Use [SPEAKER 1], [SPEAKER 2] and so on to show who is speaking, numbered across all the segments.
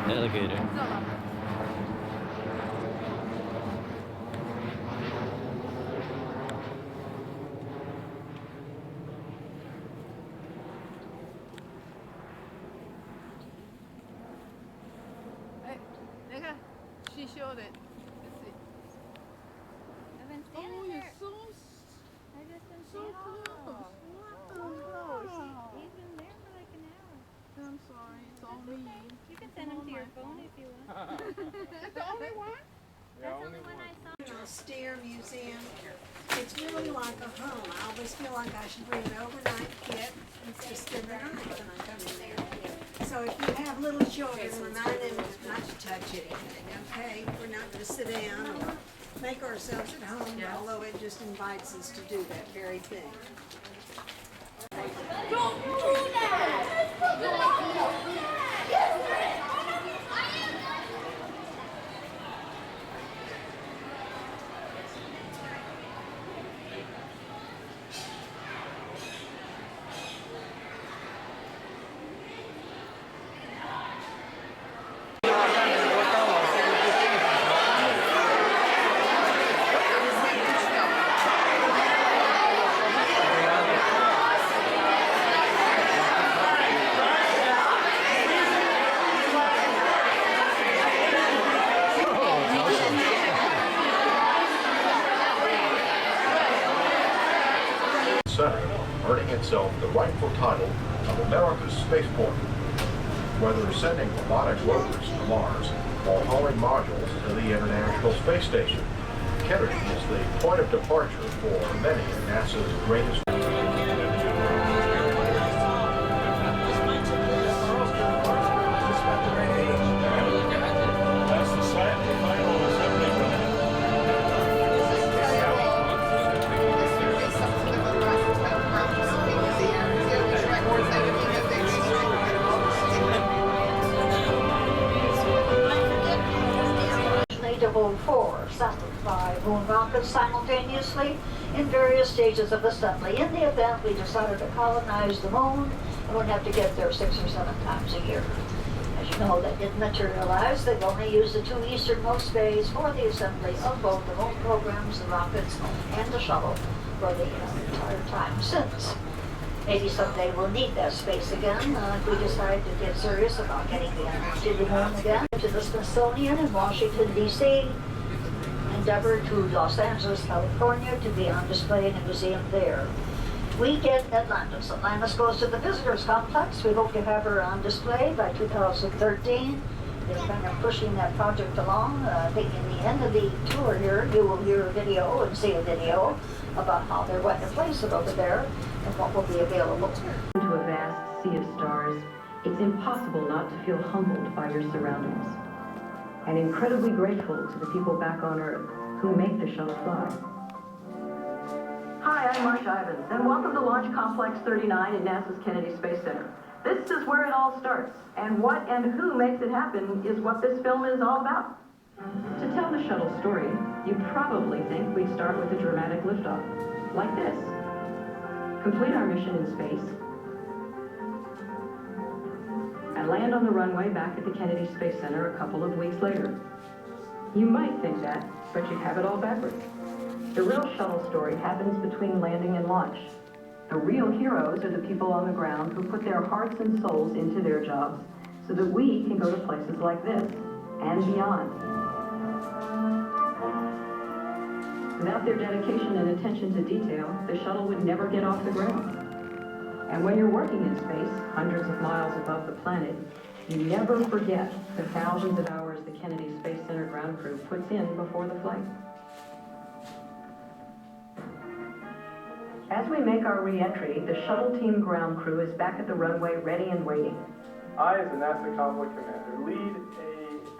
[SPEAKER 1] Alligator.
[SPEAKER 2] She showed it.
[SPEAKER 3] I've been
[SPEAKER 2] Oh,
[SPEAKER 3] standing
[SPEAKER 2] you're
[SPEAKER 3] there. I've just been
[SPEAKER 2] so close.
[SPEAKER 3] He's been there for like an hour.
[SPEAKER 2] I'm sorry, it's all
[SPEAKER 3] That's
[SPEAKER 2] me.
[SPEAKER 3] okay. You can send him to your phone if you want.
[SPEAKER 2] That's the only one?
[SPEAKER 3] That's the only one I saw.
[SPEAKER 4] Stair museum. It's really like a home. I always feel like I should bring an overnight kit and just spend the night when I come in there. So if you have little children, remind them not to touch anything, okay? We're not going to sit down or make ourselves at home, although it just invites us to do that very thing.
[SPEAKER 5] Don't do that!
[SPEAKER 6] Center, earning itself the rightful title of America's spaceport, whether sending robotic rovers to Mars or hauling modules to the International Space Station. Kennedy is the point of departure for many of NASA's greatest.
[SPEAKER 7] To hold 4 assembled by moon rockets simultaneously in various stages of assembly. In the event we decided to colonize the moon, and would have to get there 6 or 7 times a year. As you know, that didn't materialize. They've only used the 2 easternmost bays for the assembly of both the moon programs, the rockets, and the shuttle for the entire time since. Maybe someday we'll need that space again if we decide to get serious about getting to the moon again. To the Smithsonian in Washington, D.C., and Denver to Los Angeles, California, to be on display in a museum there. We get Atlantis. Atlantis goes to the visitors complex. We hope to have her on display by 2013. They're kind of pushing that project along. I think in the end of the tour here, you will hear a video and see a video about how they're going to place it over there and what will be available.
[SPEAKER 8] Into a vast sea of stars, it's impossible not to feel humbled by your surroundings and incredibly grateful to the people back on Earth who make the shuttle fly. Hi, I'm Marsh Ivins, and welcome to Launch Complex 39 at NASA's Kennedy Space Center. This is where it all starts, and what and who makes it happen is what this film is all about. To tell the shuttle story, you probably think we'd start with a dramatic liftoff, like this. Complete our mission in space, and land on the runway back at the Kennedy Space Center a couple of weeks later. You might think that, but you have it all backwards. The real shuttle story happens between landing and launch. The real heroes are the people on the ground who put their hearts and souls into their jobs so that we can go to places like this and beyond. Without their dedication and attention to detail, the shuttle would never get off the ground. And when you're working in space, hundreds of miles above the planet, you never forget the thousands of hours the Kennedy Space Center ground crew puts in before the flight. As we make our re-entry, the shuttle team ground crew is back at the runway ready and waiting.
[SPEAKER 9] I, as a NASA convoy commander, lead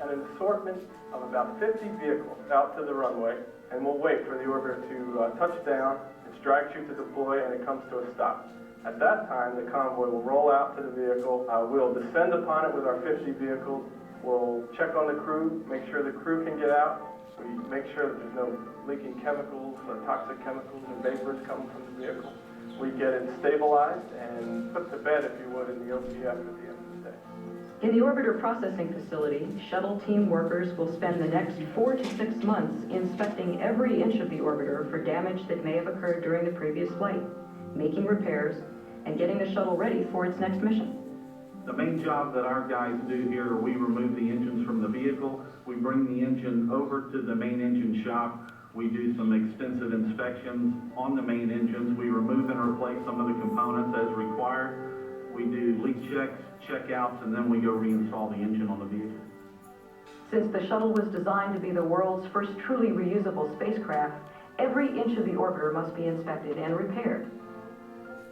[SPEAKER 9] an assortment of about 50 vehicles out to the runway, and we'll wait for the order to touch down, its drag chute to deploy, and it comes to a stop. At that time, the convoy will roll out to the vehicle. We'll descend upon it with our 50 vehicles. We'll check on the crew, make sure the crew can get out. We make sure that there's no leaking chemicals, toxic chemicals and vapors coming from the vehicle. We get it stabilized and put to bed, if you would, in the OPF at the end of the day.
[SPEAKER 8] In the orbiter processing facility, shuttle team workers will spend the next 4 to 6 months inspecting every inch of the orbiter for damage that may have occurred during the previous flight, making repairs, and getting the shuttle ready for its next mission.
[SPEAKER 1] The main job that our guys do here, we remove the engines from the vehicle, we bring the engine over to the main engine shop, we do some extensive inspections on the main engines, we remove and replace some of the components as required, we do leak checks, checkouts, and then we go reinstall the engine on the vehicle.
[SPEAKER 8] Since the shuttle was designed to be the world's first truly reusable spacecraft, every inch of the orbiter must be inspected and repaired.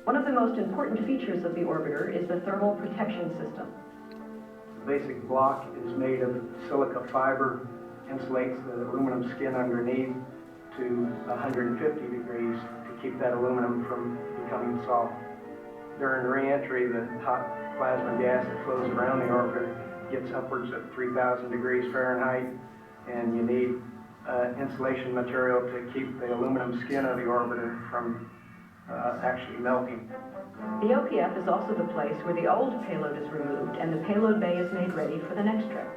[SPEAKER 8] One of the most important features of the orbiter is the thermal protection system.
[SPEAKER 10] The basic block is made of silica fiber, insulates the aluminum skin underneath to 150 degrees to keep that aluminum from becoming soft. During re-entry, the hot plasma gas that flows around the orbiter gets upwards of 3,000 degrees Fahrenheit, and you need insulation material to keep the aluminum skin of the orbiter from actually melting.
[SPEAKER 8] The OPF is also the place where the old payload is removed and the payload bay is made ready for the next trip.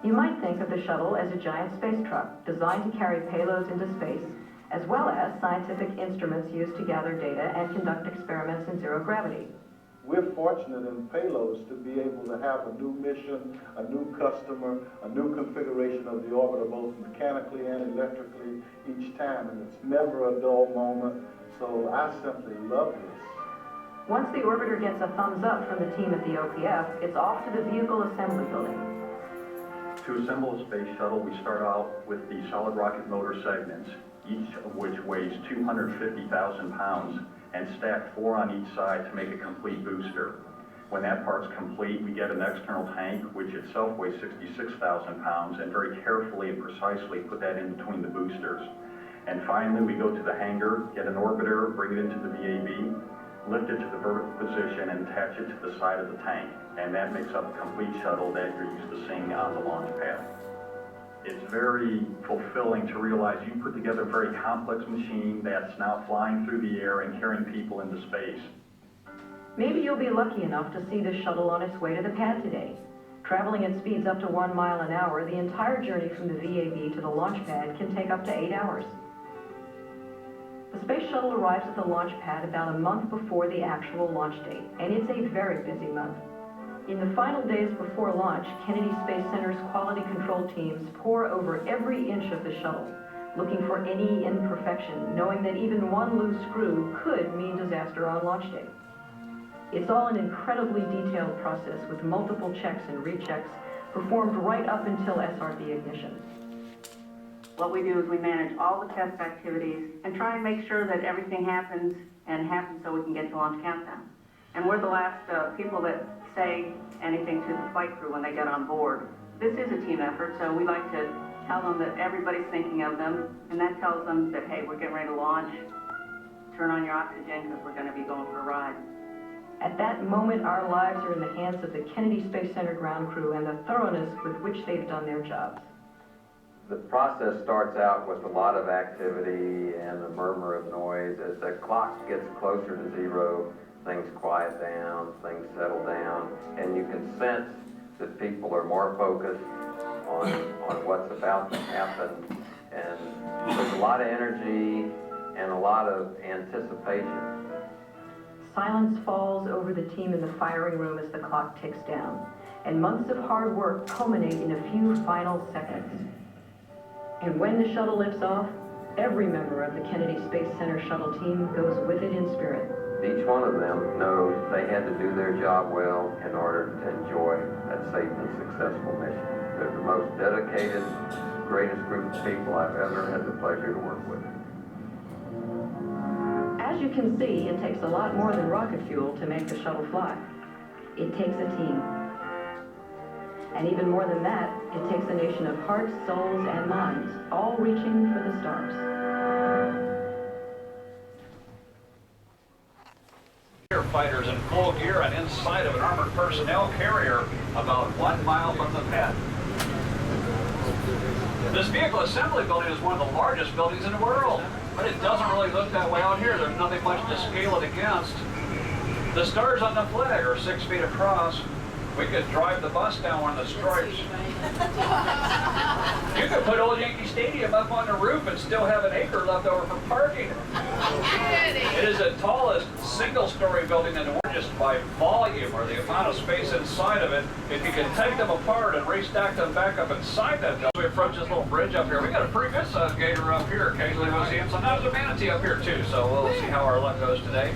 [SPEAKER 8] You might think of the shuttle as a giant space truck designed to carry payloads into space, as well as scientific instruments used to gather data and conduct experiments in zero gravity.
[SPEAKER 11] We're fortunate in payloads to be able to have a new mission, a new customer, a new configuration of the orbiter, both mechanically and electrically each time, and it's never a dull moment. So I simply love this.
[SPEAKER 8] Once the orbiter gets a thumbs up from the team at the OPF, it's off to the vehicle assembly building.
[SPEAKER 12] To assemble a space shuttle, we start out with the solid rocket motor segments, each of which weighs 250,000 pounds, and stack 4 on each side to make a complete booster. When that part's complete, we get an external tank, which itself weighs 66,000 pounds, and very carefully and precisely put that in between the boosters. And finally, we go to the hangar, get an orbiter, bring it into the VAB, lift it to the vertical position, and attach it to the side of the tank. And that makes up a complete shuttle that you're used to seeing on the launch pad. It's very fulfilling to realize you put together a very complex machine that's now flying through the air and carrying people into space.
[SPEAKER 8] Maybe you'll be lucky enough to see the shuttle on its way to the pad today. Traveling at speeds up to 1 mile an hour, the entire journey from the VAB to the launch pad can take up to 8 hours. The space shuttle arrives at the launch pad about a month before the actual launch date, and it's a very busy month. In the final days before launch, Kennedy Space Center's quality control teams pore over every inch of the shuttle, looking for any imperfection, knowing that even one loose screw could mean disaster on launch day. It's all an incredibly detailed process with multiple checks and rechecks performed right up until SRB ignition.
[SPEAKER 3] What we do is we manage all the test activities and try and make sure that everything happens so we can get to launch countdown. And we're the last people that say anything to the flight crew when they get on board. This is a team effort, so we like to tell them that everybody's thinking of them, and that tells them that, hey, we're getting ready to launch. Turn on your oxygen because we're going to be going for a ride.
[SPEAKER 8] At that moment, our lives are in the hands of the Kennedy Space Center ground crew and the thoroughness with which they've done their jobs.
[SPEAKER 13] The process starts out with a lot of activity and a murmur of noise. As the clock gets closer to zero, things quiet down, things settle down, and you can sense that people are more focused on what's about to happen. And there's a lot of energy and a lot of anticipation.
[SPEAKER 8] Silence falls over the team in the firing room as the clock ticks down, and months of hard work culminate in a few final seconds. And when the shuttle lifts off, every member of the Kennedy Space Center shuttle team goes with it in spirit.
[SPEAKER 13] Each one of them knows they had to do their job well in order to enjoy that safe and successful mission. They're the most dedicated, greatest group of people I've ever had the pleasure to work with.
[SPEAKER 8] As you can see, it takes a lot more than rocket fuel to make the shuttle fly. It takes a team. And even more than that, it takes a nation of hearts, souls, and minds, all reaching for the stars.
[SPEAKER 14] Fighters in full gear and inside of an armored personnel carrier about 1 mile from the pad. This vehicle assembly building is one of the largest buildings in the world, but it doesn't really look that way out here. There's nothing much to scale it against. The stars on the flag are 6 feet across. We could drive the bus down one of the stripes. You could put Old Yankee Stadium up on the roof and still have an acre left over for parking. It is the tallest single-story building in the world just by volume, or the amount of space inside of it. If you can take them apart and restack them back up inside that building. We approach this little bridge up here. We got a pretty good sized gator up here. Occasionally we'll see him. Sometimes a manatee up here too. So we'll see how our luck goes today.